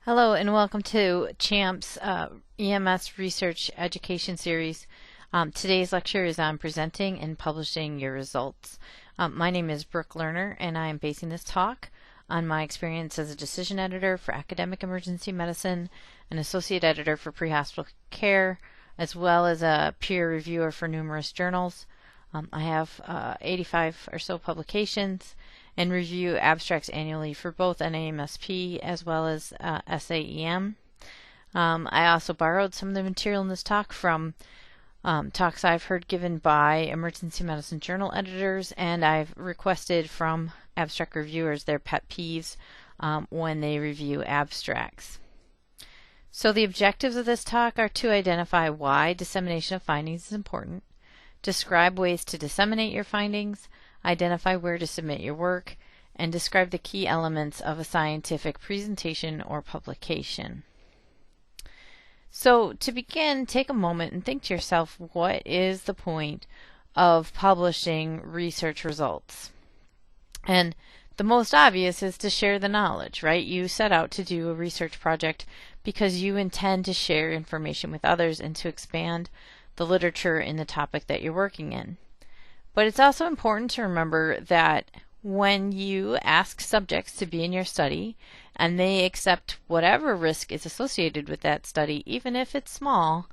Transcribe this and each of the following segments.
Hello and welcome to CHAMP's EMS Research Education Series. Today's lecture is on presenting and publishing your results. My name is Brooke Lerner and I am basing this talk on my experience as a decision editor for academic emergency medicine, an associate editor for pre-hospital care, as well as a peer reviewer for numerous journals. I have 85 or so publications and review abstracts annually for both NAMSP as well as SAEM. I also borrowed some of the material in this talk from talks I've heard given by emergency medicine journal editors, and I've requested from abstract reviewers their pet peeves when they review abstracts. So the objectives of this talk are to identify why dissemination of findings is important, describe ways to disseminate your findings, identify where to submit your work, and describe the key elements of a scientific presentation or publication. So to begin, take a moment and think to yourself, what is the point of publishing research results? And the most obvious is to share the knowledge, right? You set out to do a research project because you intend to share information with others and to expand the literature in the topic that you're working in. But it's also important to remember that when you ask subjects to be in your study and they accept whatever risk is associated with that study, even if it's small,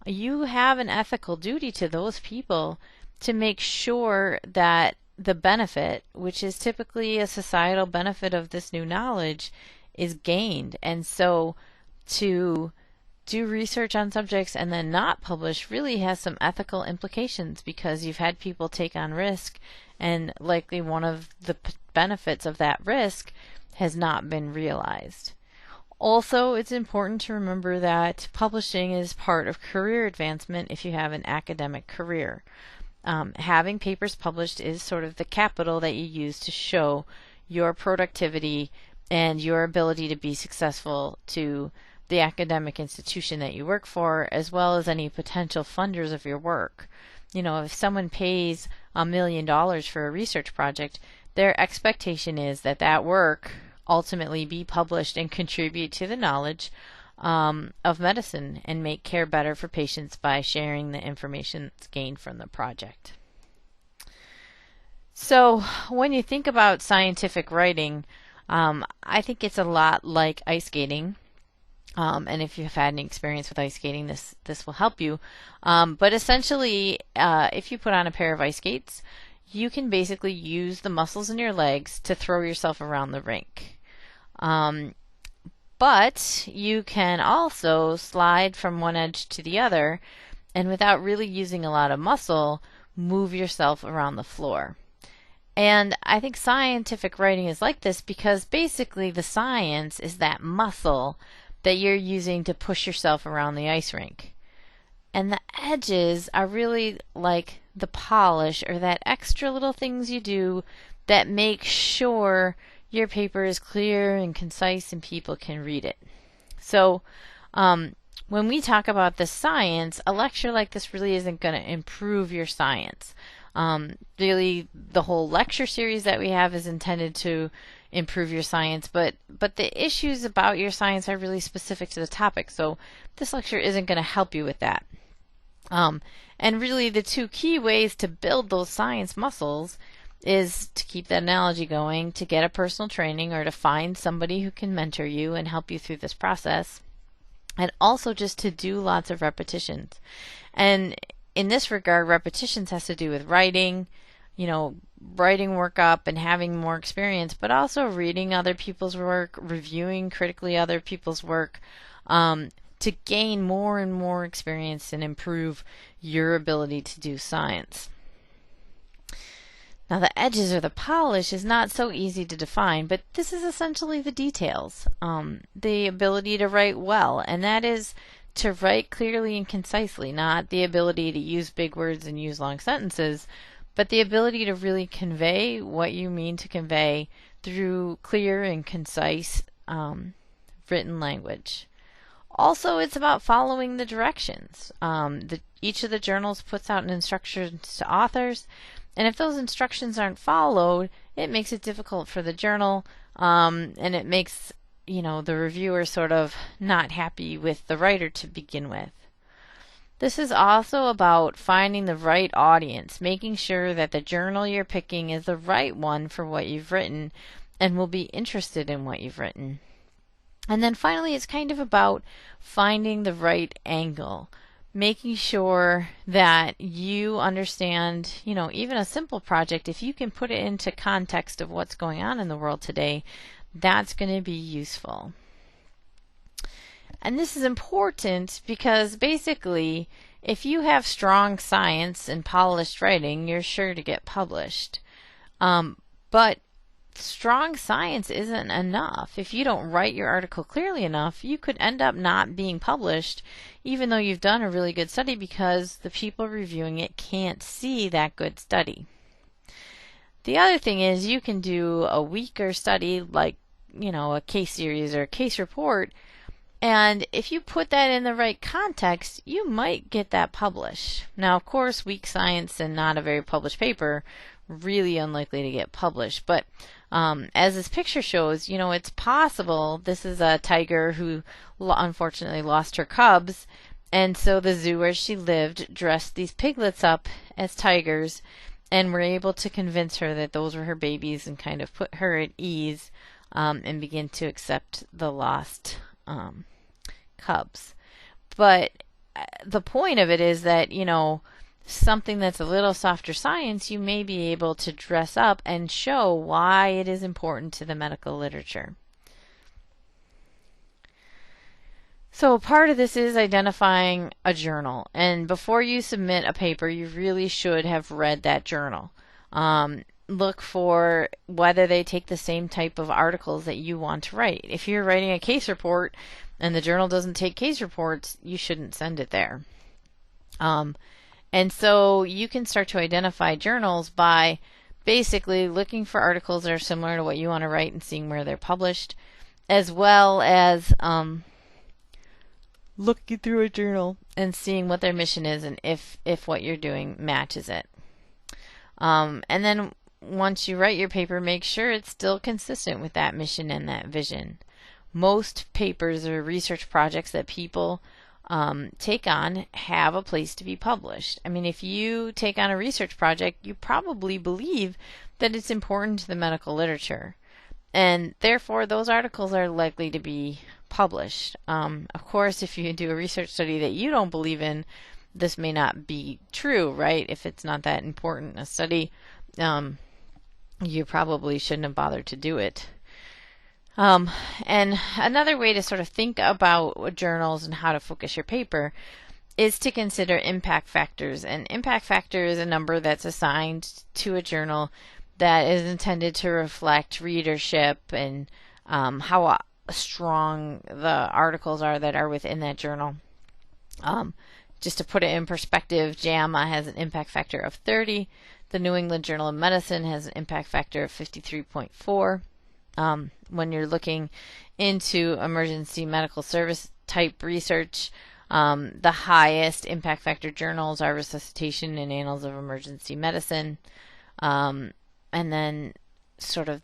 you have an ethical duty to those people to make sure that the benefit, which is typically a societal benefit of this new knowledge, is gained. And so to do research on subjects and then not publish really has some ethical implications, because you've had people take on risk and likely one of the benefits of that risk has not been realized. Also, it's important to remember that publishing is part of career advancement if you have an academic career. Having papers published is sort of the capital that you use to show your productivity and your ability to be successful to the academic institution that you work for, as well as any potential funders of your work. You know, if someone pays $1 million for a research project, their expectation is that that work ultimately be published and contribute to the knowledge of medicine and make care better for patients by sharing the information that's gained from the project. So when you think about scientific writing, I think it's a lot like ice skating. And if you've had any experience with ice skating, this will help you. But essentially, if you put on a pair of ice skates, you can basically use the muscles in your legs to throw yourself around the rink. But you can also slide from one edge to the other, and without really using a lot of muscle, move yourself around the floor. And I think scientific writing is like this because basically the science is that muscle that you're using to push yourself around the ice rink. And the edges are really like the polish, or that extra little things you do that make sure your paper is clear and concise and people can read it. So when we talk about the science, a lecture like this really isn't going to improve your science. Really, the whole lecture series that we have is intended to improve your science, but the issues about your science are really specific to the topic, so this lecture isn't going to help you with that. And really the two key ways to build those science muscles is to keep that analogy going, to get a personal training or to find somebody who can mentor you and help you through this process, and also just to do lots of repetitions. And in this regard, repetitions has to do with writing, writing work up and having more experience, but also reading other people's work, reviewing critically other people's work, to gain more and more experience and improve your ability to do science. Now, the edges or the polish is not so easy to define, but this is essentially the details. The ability to write well, and that is to write clearly and concisely, not the ability to use big words and use long sentences, but the ability to really convey what you mean to convey through clear and concise written language. Also, it's about following the directions. Each of the journals puts out instructions to authors, and if those instructions aren't followed, it makes it difficult for the journal, and it makes the reviewer sort of not happy with the writer to begin with. This is also about finding the right audience, making sure that the journal you're picking is the right one for what you've written and will be interested in what you've written. And then finally, it's kind of about finding the right angle, making sure that you understand, even a simple project, if you can put it into context of what's going on in the world today, that's going to be useful. And this is important because basically, if you have strong science and polished writing, you're sure to get published. But strong science isn't enough. If you don't write your article clearly enough, you could end up not being published, even though you've done a really good study, because the people reviewing it can't see that good study. The other thing is you can do a weaker study like, a case series or a case report, and if you put that in the right context, you might get that published. Now, of course, weak science and not a very published paper, really unlikely to get published. But as this picture shows, it's possible. This is a tiger who unfortunately lost her cubs, and so the zoo where she lived dressed these piglets up as tigers and were able to convince her that those were her babies and kind of put her at ease and begin to accept the lost cubs. But the point of it is that, something that's a little softer science, you may be able to dress up and show why it is important to the medical literature. So part of this is identifying a journal. And before you submit a paper, you really should have read that journal. Look for whether they take the same type of articles that you want to write. If you're writing a case report and the journal doesn't take case reports, you shouldn't send it there. And so you can start to identify journals by basically looking for articles that are similar to what you want to write and seeing where they're published, as well as looking through a journal and seeing what their mission is and if what you're doing matches it. And then once you write your paper, make sure it's still consistent with that mission and that vision. Most papers or research projects that people take on have a place to be published. I mean, if you take on a research project, you probably believe that it's important to the medical literature, and therefore those articles are likely to be published. Of course, if you do a research study that you don't believe in, this may not be true, right? If it's not that important a study, you probably shouldn't have bothered to do it. And another way to sort of think about journals and how to focus your paper is to consider impact factors. And impact factor is a number that's assigned to a journal that is intended to reflect readership and how strong the articles are that are within that journal. Just to put it in perspective, JAMA has an impact factor of 30. The New England Journal of Medicine has an impact factor of 53.4. When you're looking into emergency medical service type research, the highest impact factor journals are Resuscitation and Annals of Emergency Medicine. And then sort of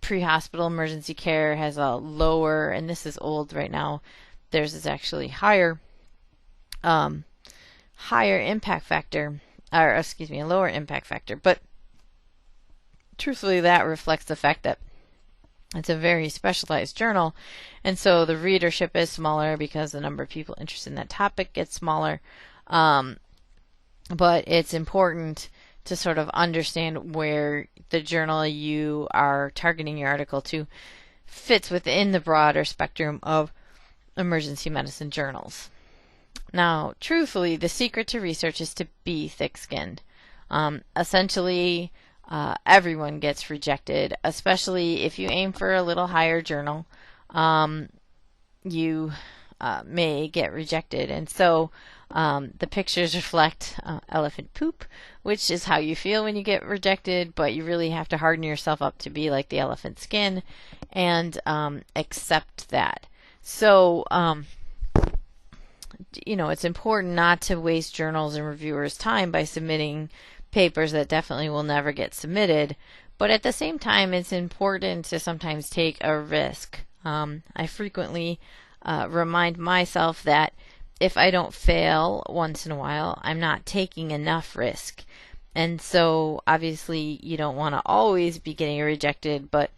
pre-hospital emergency care has a lower, and this is old right now, theirs is actually higher impact factor, or excuse me, a lower impact factor. But truthfully, that reflects the fact that it's a very specialized journal, and so the readership is smaller because the number of people interested in that topic gets smaller. But it's important to sort of understand where the journal you are targeting your article to fits within the broader spectrum of emergency medicine journals. Now, truthfully, the secret to research is to be thick-skinned. Essentially, everyone gets rejected, especially if you aim for a little higher journal. You may get rejected, and so the pictures reflect elephant poop, which is how you feel when you get rejected, but you really have to harden yourself up to be like the elephant skin and accept that. So it's important not to waste journals and reviewers' time by submitting papers that definitely will never get submitted, but at the same time, it's important to sometimes take a risk. I frequently remind myself that if I don't fail once in a while, I'm not taking enough risk. And so obviously you don't want to always be getting rejected, but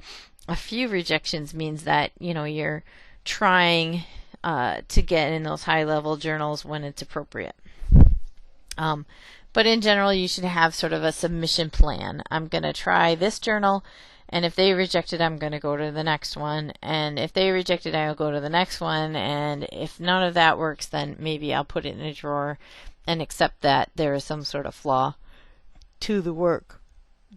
a few rejections means that, you're trying to get in those high level journals when it's appropriate. But in general, you should have sort of a submission plan. I'm going to try this journal, and if they reject it, I'm going to go to the next one. And if they reject it, I'll go to the next one. And if none of that works, then maybe I'll put it in a drawer and accept that there is some sort of flaw to the work.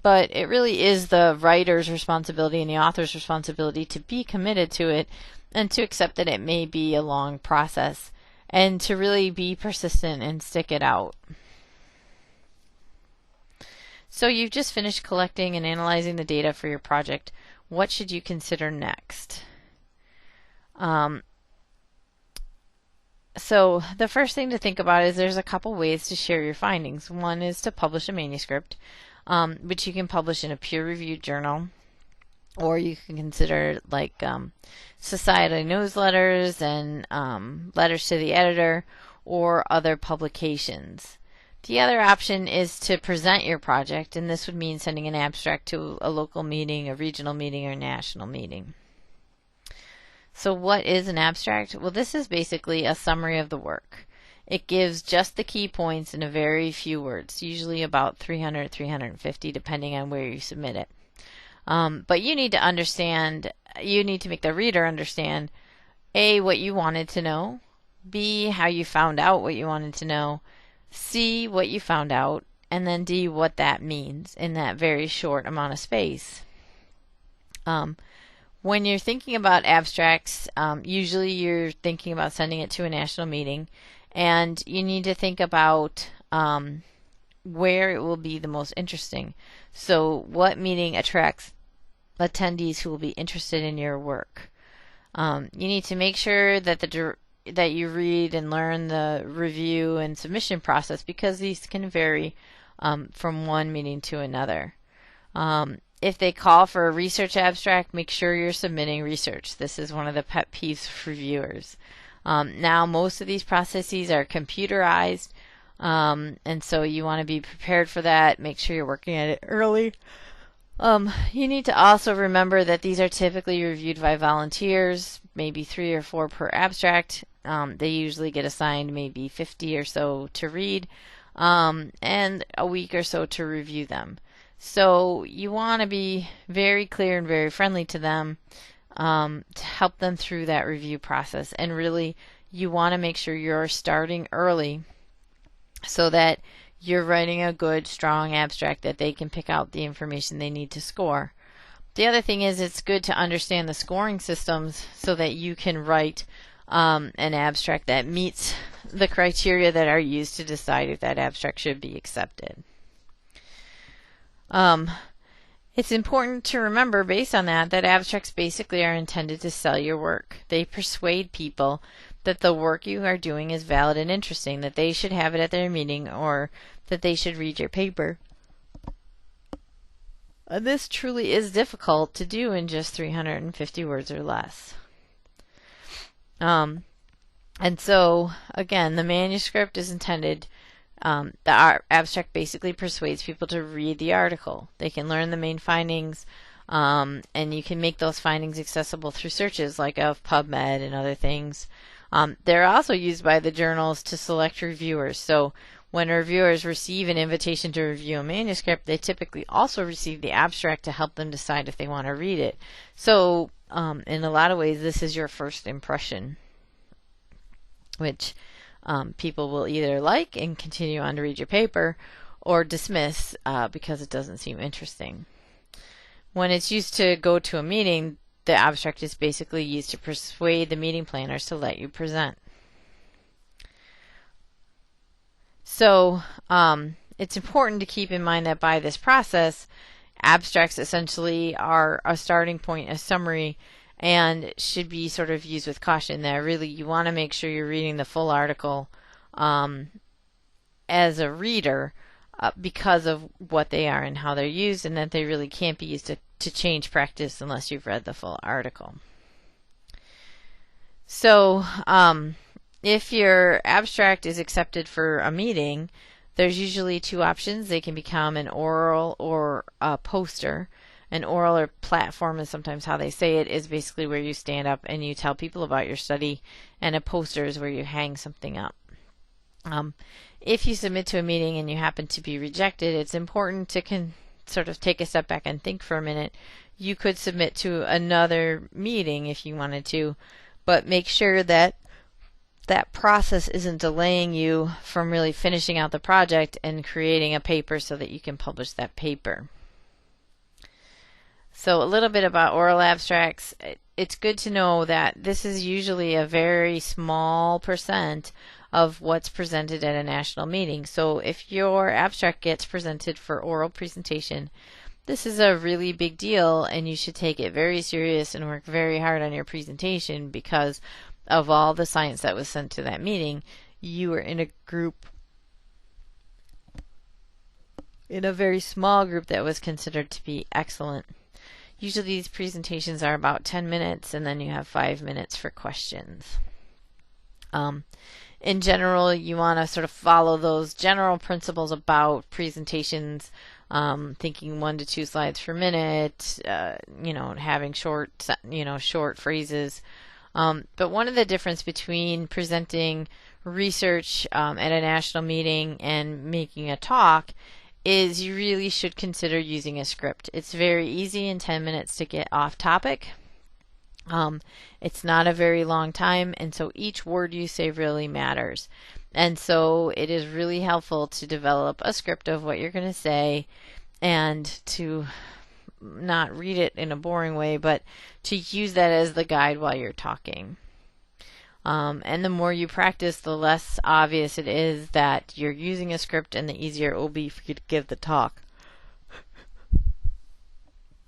But it really is the writer's responsibility and the author's responsibility to be committed to it and to accept that it may be a long process and to really be persistent and stick it out. So you've just finished collecting and analyzing the data for your project. What should you consider next? So the first thing to think about is there's a couple ways to share your findings. One is to publish a manuscript, which you can publish in a peer-reviewed journal, or you can consider like society newsletters and letters to the editor or other publications. The other option is to present your project, and this would mean sending an abstract to a local meeting, a regional meeting, or national meeting. So what is an abstract? Well, this is basically a summary of the work. It gives just the key points in a very few words, usually about 300, 350, depending on where you submit it. But you need to make the reader understand, A, what you wanted to know, B, how you found out what you wanted to know, C, what you found out, and then D, what that means in that very short amount of space. When you're thinking about abstracts, usually you're thinking about sending it to a national meeting, and you need to think about where it will be the most interesting. So what meeting attracts attendees who will be interested in your work? You need to make sure that that you read and learn the review and submission process, because these can vary from one meeting to another. If they call for a research abstract, make sure you're submitting research. This is one of the pet peeves for reviewers. Now, most of these processes are computerized, and so you want to be prepared for that. Make sure you're working at it early. You need to also remember that these are typically reviewed by volunteers, maybe 3 or 4 per abstract. They usually get assigned maybe 50 or so to read, and a week or so to review them. So you want to be very clear and very friendly to them to help them through that review process. And really, you want to make sure you're starting early so that you're writing a good, strong abstract that they can pick out the information they need to score. The other thing is it's good to understand the scoring systems so that you can write an abstract that meets the criteria that are used to decide if that abstract should be accepted. It's important to remember, based on that abstracts basically are intended to sell your work. They persuade people that the work you are doing is valid and interesting, that they should have it at their meeting, or that they should read your paper. This truly is difficult to do in just 350 words or less. And so, again, the manuscript is intended, the abstract basically persuades people to read the article. They can learn the main findings, and you can make those findings accessible through searches like of PubMed and other things. They're also used by the journals to select reviewers. So when reviewers receive an invitation to review a manuscript, they typically also receive the abstract to help them decide if they want to read it. So in a lot of ways, this is your first impression, which people will either like and continue on to read your paper, or dismiss because it doesn't seem interesting. When it's used to go to a meeting, the abstract is basically used to persuade the meeting planners to let you present. So it's important to keep in mind that by this process, abstracts essentially are a starting point, a summary, and should be sort of used with caution. That really you want to make sure you're reading the full article as a reader because of what they are and how they're used, and that they really can't be used to change practice unless you've read the full article. So, if your abstract is accepted for a meeting, there's usually two options. They can become an oral or a poster. An oral or platform is sometimes how they say it, is basically where you stand up and you tell people about your study, and a poster is where you hang something up. If you submit to a meeting and you happen to be rejected, it's important to sort of take a step back and think for a minute. You could submit to another meeting if you wanted to, but make sure that that process isn't delaying you from really finishing out the project and creating a paper so that you can publish that paper. So a little bit about oral abstracts. It's good to know that this is usually a very small percent of what's presented at a national meeting. So if your abstract gets presented for oral presentation, this is a really big deal, and you should take it very serious and work very hard on your presentation, because of all the science that was sent to that meeting, you were in a group, in a very small group that was considered to be excellent. Usually these presentations are about 10 minutes, and then you have 5 minutes for questions. In general, you want to sort of follow those general principles about presentations, thinking 1 to 2 slides per minute, having short phrases. But one of the difference between presenting research at a national meeting and making a talk is you really should consider using a script. It's very easy in 10 minutes to get off topic. It's not a very long time, and so each word you say really matters. And so it is really helpful to develop a script of what you're going to say, and to not read it in a boring way, but to use that as the guide while you're talking. And the more you practice, the less obvious it is that you're using a script, and the easier it will be for you to give the talk.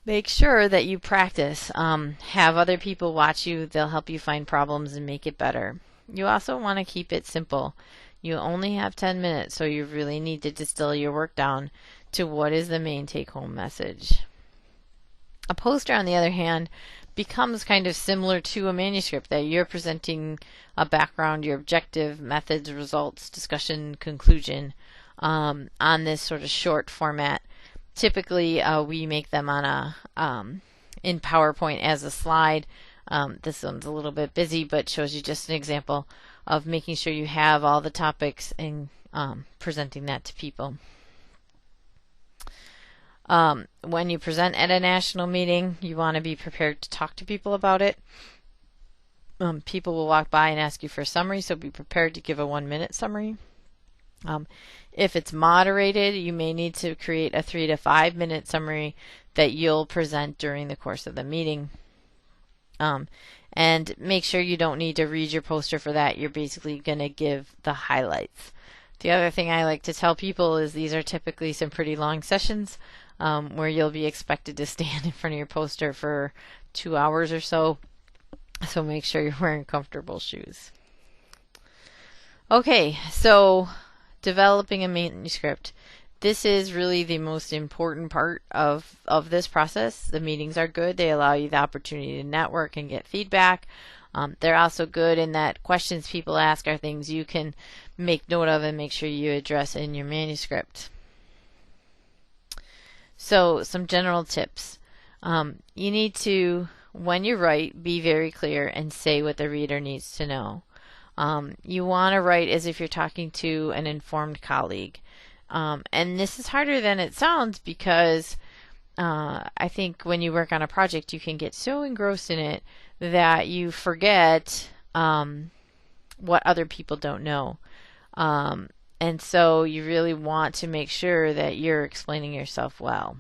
Make sure that you practice. Have other people watch you. They'll help you find problems and make it better. You also want to keep it simple. You only have 10 minutes, so you really need to distill your work down to what is the main take-home message. A poster, on the other hand, becomes kind of similar to a manuscript, that you're presenting a background, your objective, methods, results, discussion, conclusion, on this sort of short format. Typically, we make them on in PowerPoint as a slide. This one's a little bit busy, but shows you just an example of making sure you have all the topics and presenting that to people. When you present at a national meeting, you want to be prepared to talk to people about it. People will walk by and ask you for a summary, so be prepared to give a 1-minute summary. If it's moderated, you may need to create a 3 to 5 minute summary that you'll present during the course of the meeting. And make sure you don't need to read your poster for that. You're basically going to give the highlights. The other thing I like to tell people is these are typically some pretty long sessions, where you'll be expected to stand in front of your poster for 2 hours or so. So make sure you're wearing comfortable shoes. Okay, so developing a manuscript. This is really the most important part of this process. The meetings are good. They allow you the opportunity to network and get feedback. They're also good in that questions people ask are things you can make note of and make sure you address in your manuscript. So some general tips. You need to, when you write, be very clear and say what the reader needs to know. You want to write as if you're talking to an informed colleague. And this is harder than it sounds, because I think when you work on a project, you can get so engrossed in it that you forget what other people don't know. And so you really want to make sure that you're explaining yourself well.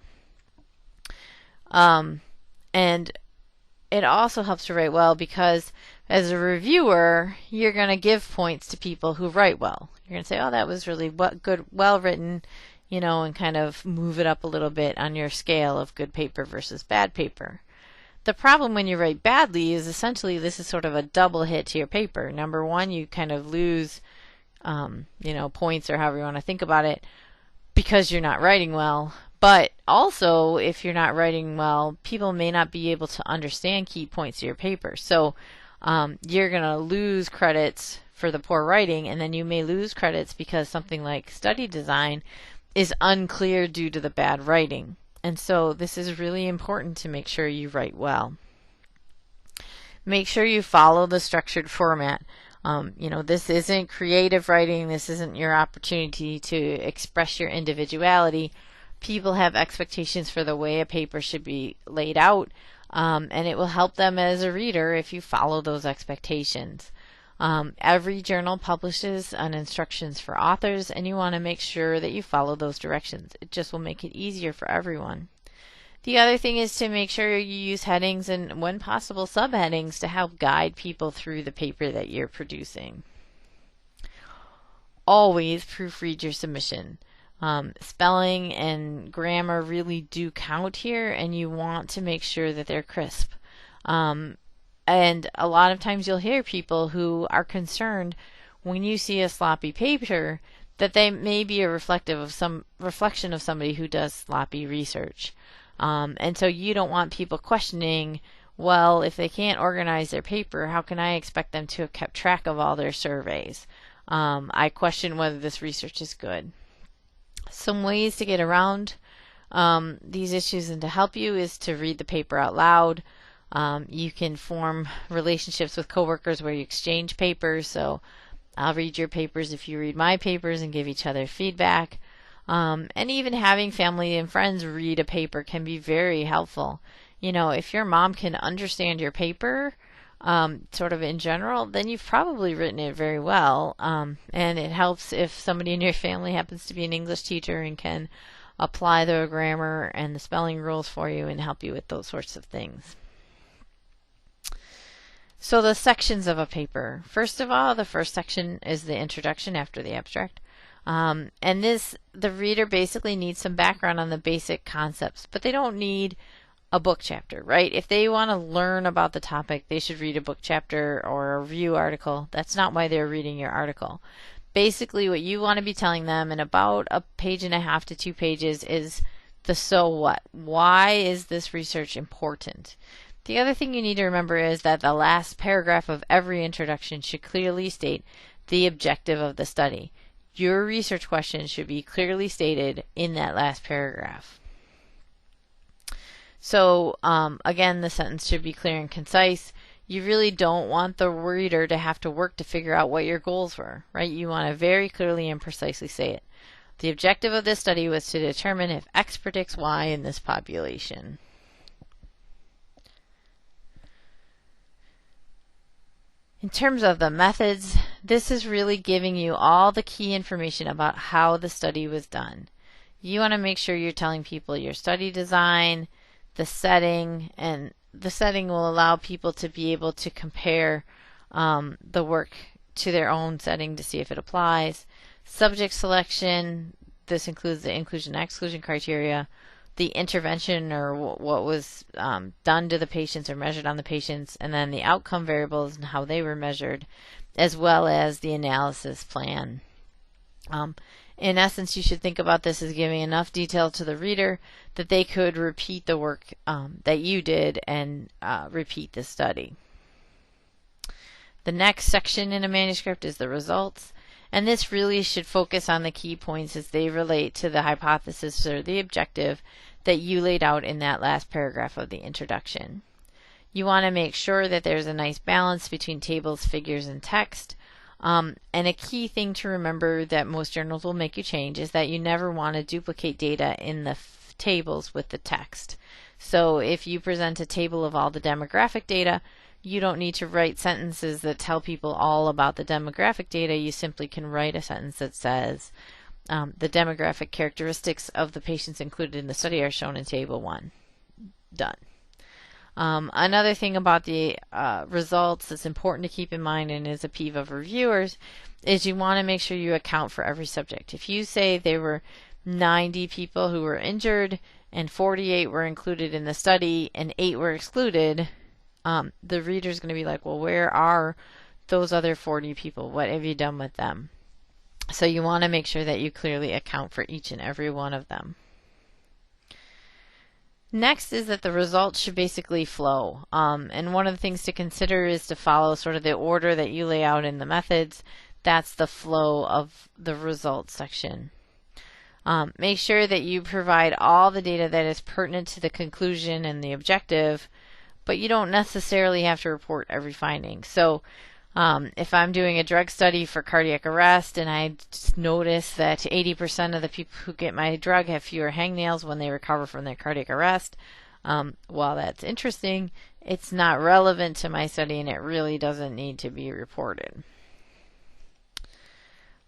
And it also helps to write well, because as a reviewer, you're going to give points to people who write well. You're going to say, oh, that was really good, well written, and kind of move it up a little bit on your scale of good paper versus bad paper. The problem when you write badly is essentially this is sort of a double hit to your paper. Number one, you kind of lose, points, or however you want to think about it, because you're not writing well. But also, if you're not writing well, people may not be able to understand key points of your paper. So you're going to lose credits for the poor writing, and then you may lose credits because something like study design is unclear due to the bad writing. And so this is really important to make sure you write well. Make sure you follow the structured format. This isn't creative writing. This isn't your opportunity to express your individuality. People have expectations for the way a paper should be laid out, and it will help them as a reader if you follow those expectations. Every journal publishes an instructions for authors, and you want to make sure that you follow those directions. It just will make it easier for everyone. The other thing is to make sure you use headings and, when possible, subheadings to help guide people through the paper that you're producing. Always proofread your submission. Spelling and grammar really do count here, and you want to make sure that they're crisp. And a lot of times you'll hear people who are concerned when you see a sloppy paper that they may be a reflection of somebody who does sloppy research. And so you don't want people questioning, well, if they can't organize their paper, how can I expect them to have kept track of all their surveys? I question whether this research is good. Some ways to get around these issues and to help you is to read the paper out loud. You can form relationships with coworkers where you exchange papers. So I'll read your papers if you read my papers and give each other feedback. And even having family and friends read a paper can be very helpful. If your mom can understand your paper, sort of in general, then you've probably written it very well. And it helps if somebody in your family happens to be an English teacher and can apply the grammar and the spelling rules for you and help you with those sorts of things. So the sections of a paper. First of all, the first section is the introduction after the abstract. And the reader basically needs some background on the basic concepts, but they don't need a book chapter, right? If they want to learn about the topic, they should read a book chapter or a review article. That's not why they're reading your article. Basically, what you want to be telling them in about 1.5 pages to 2 pages is the so what. Why is this research important? The other thing you need to remember is that the last paragraph of every introduction should clearly state the objective of the study. Your research question should be clearly stated in that last paragraph. So again, the sentence should be clear and concise. You really don't want the reader to have to work to figure out what your goals were, right? You want to very clearly and precisely say it. The objective of this study was to determine if X predicts Y in this population. In terms of the methods, this is really giving you all the key information about how the study was done. You want to make sure you're telling people your study design, the setting, and the setting will allow people to be able to compare the work to their own setting to see if it applies. Subject selection, this includes the inclusion and exclusion criteria, the intervention or what was done to the patients or measured on the patients, and then the outcome variables and how they were measured, as well as the analysis plan. In essence, you should think about this as giving enough detail to the reader that they could repeat the work that you did and repeat the study. The next section in a manuscript is the results, and this really should focus on the key points as they relate to the hypothesis or the objective that you laid out in that last paragraph of the introduction. You want to make sure that there's a nice balance between tables, figures, and text. And a key thing to remember that most journals will make you change is that you never want to duplicate data in the tables with the text. So if you present a table of all the demographic data, you don't need to write sentences that tell people all about the demographic data. You simply can write a sentence that says the demographic characteristics of the patients included in the study are shown in table 1. Done. Another thing about the results that's important to keep in mind and is a peeve of reviewers is you want to make sure you account for every subject. If you say there were 90 people who were injured and 48 were included in the study and 8 were excluded, the reader's going to be like, well, where are those other 40 people? What have you done with them? So you want to make sure that you clearly account for each and every one of them. Next is that the results should basically flow. And one of the things to consider is to follow sort of the order that you lay out in the methods. That's the flow of the results section. Make sure that you provide all the data that is pertinent to the conclusion and the objective, but you don't necessarily have to report every finding. So if I'm doing a drug study for cardiac arrest and I notice that 80% of the people who get my drug have fewer hangnails when they recover from their cardiac arrest, while that's interesting, it's not relevant to my study and it really doesn't need to be reported.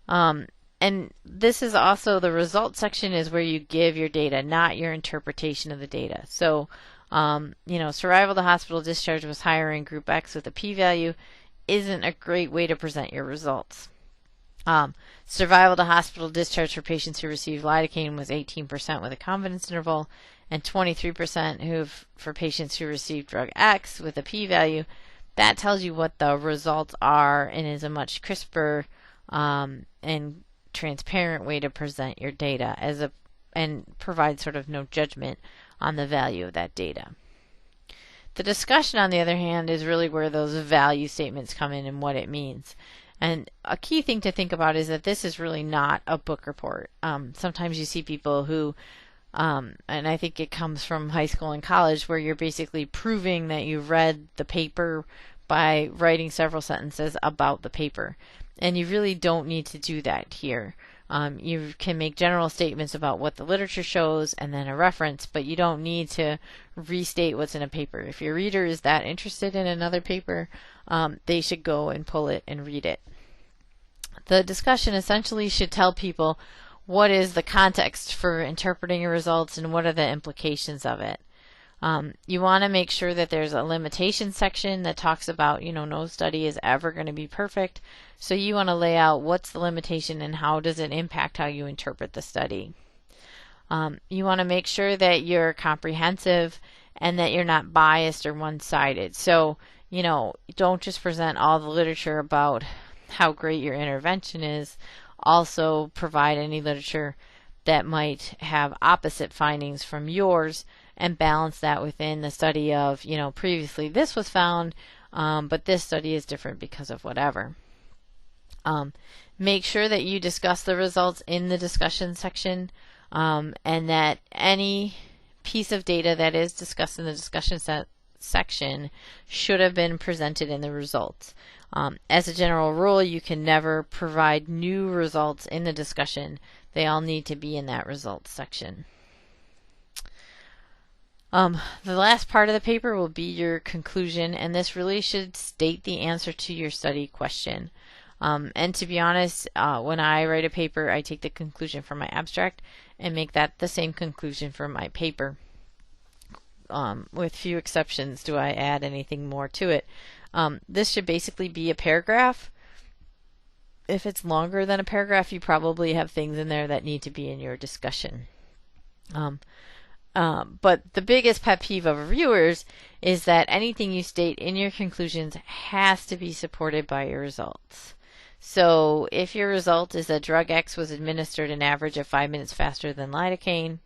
And this is also the results section is where you give your data, not your interpretation of the data. So, survival to hospital discharge was higher in group X with a p-value isn't a great way to present your results. Survival to hospital discharge for patients who received lidocaine was 18% with a confidence interval, and 23% for patients who received drug X with a p-value. That tells you what the results are and is a much crisper and transparent way to present your data and provide sort of no judgment on the value of that data. The discussion, on the other hand, is really where those value statements come in and what it means. And a key thing to think about is that this is really not a book report. Sometimes you see people who, and I think it comes from high school and college, where you're basically proving that you've read the paper by writing several sentences about the paper. And you really don't need to do that here. You can make general statements about what the literature shows and then a reference, but you don't need to restate what's in a paper. If your reader is that interested in another paper, they should go and pull it and read it. The discussion essentially should tell people what is the context for interpreting your results and what are the implications of it. You want to make sure that there's a limitation section that talks about, no study is ever going to be perfect. So you want to lay out what's the limitation and how does it impact how you interpret the study. You want to make sure that you're comprehensive and that you're not biased or one-sided. So, don't just present all the literature about how great your intervention is. Also provide any literature that might have opposite findings from yours and balance that within the study of, previously this was found, but this study is different because of whatever. Make sure that you discuss the results in the discussion section, and that any piece of data that is discussed in the discussion section should have been presented in the results. As a general rule, you can never provide new results in the discussion. They all need to be in that results section. The last part of the paper will be your conclusion, and this really should state the answer to your study question. And to be honest, when I write a paper, I take the conclusion from my abstract and make that the same conclusion for my paper. With few exceptions, do I add anything more to it. This should basically be a paragraph. If it's longer than a paragraph, you probably have things in there that need to be in your discussion. But the biggest pet peeve of reviewers is that anything you state in your conclusions has to be supported by your results. So if your result is that drug X was administered an average of 5 minutes faster than lidocaine,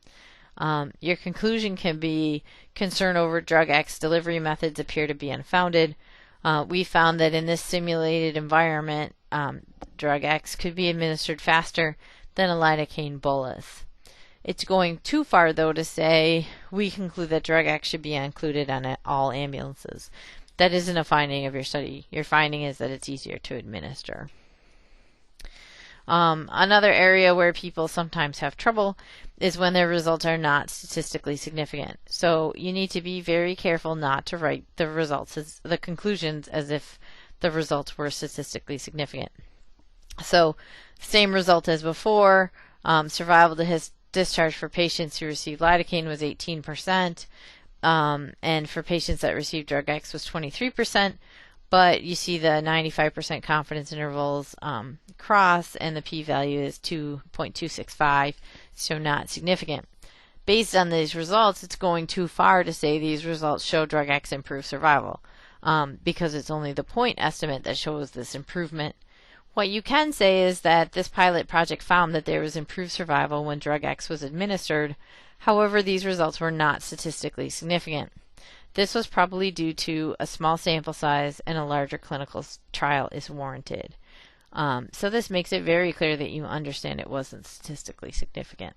your conclusion can be concern over drug X delivery methods appear to be unfounded. We found that in this simulated environment, drug X could be administered faster than a lidocaine bolus. It's going too far, though, to say we conclude that drug X should be included on all ambulances. That isn't a finding of your study. Your finding is that it's easier to administer. Another area where people sometimes have trouble is when their results are not statistically significant. So you need to be very careful not to write the results as the conclusions as if the results were statistically significant. So same result as before. Survival to discharge for patients who received lidocaine was 18%, and for patients that received drug X was 23%. But you see the 95% confidence intervals cross, and the p-value is 2.265, so not significant. Based on these results, it's going too far to say these results show drug X improved survival, because it's only the point estimate that shows this improvement. What you can say is that this pilot project found that there was improved survival when drug X was administered. However, these results were not statistically significant. This was probably due to a small sample size and a larger clinical trial is warranted. So this makes it very clear that you understand it wasn't statistically significant.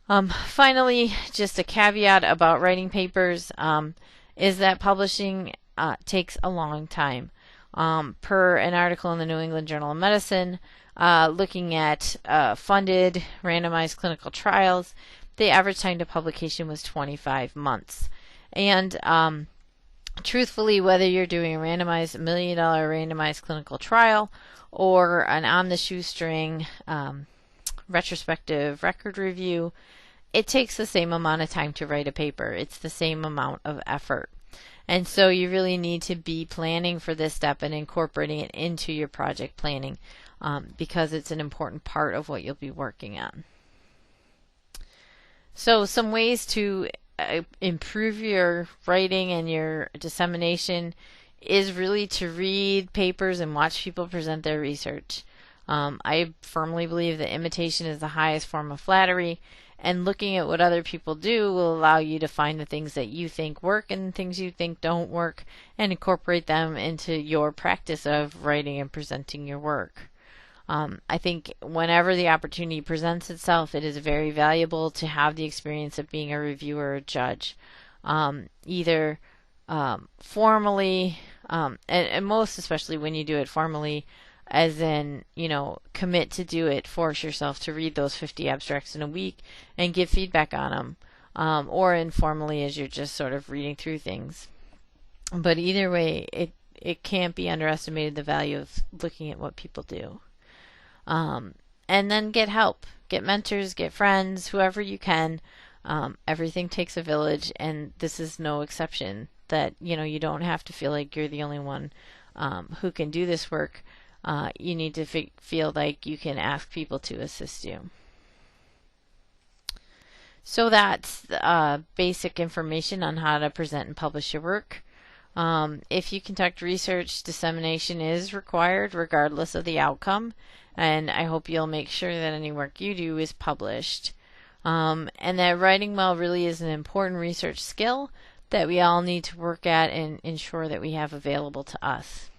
Finally, just a caveat about writing papers is that publishing takes a long time. Per an article in the New England Journal of Medicine, looking at funded randomized clinical trials, the average time to publication was 25 months. And truthfully, whether you're doing a randomized $1 million randomized clinical trial or an on the shoestring retrospective record review, it takes the same amount of time to write a paper. It's the same amount of effort. And so you really need to be planning for this step and incorporating it into your project planning because it's an important part of what you'll be working on. So some ways to improve your writing and your dissemination is really to read papers and watch people present their research. I firmly believe that imitation is the highest form of flattery, and looking at what other people do will allow you to find the things that you think work and things you think don't work and incorporate them into your practice of writing and presenting your work. I think whenever the opportunity presents itself, it is very valuable to have the experience of being a reviewer or judge, either formally, and most especially when you do it formally, as in, commit to do it, force yourself to read those 50 abstracts in a week and give feedback on them, or informally as you're just sort of reading through things. But either way, it can't be underestimated the value of looking at what people do. And then get help, get mentors, get friends, whoever you can. Everything takes a village, and this is no exception. That you don't have to feel like you're the only one who can do this work. You need to feel like you can ask people to assist you. So that's basic information on how to present and publish your work. If you conduct research, dissemination is required regardless of the outcome, and I hope you'll make sure that any work you do is published. And that writing well really is an important research skill that we all need to work at and ensure that we have available to us.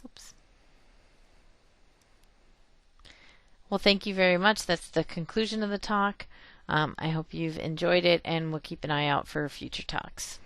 Oops. Well, thank you very much. That's the conclusion of the talk. I hope you've enjoyed it, and we'll keep an eye out for future talks.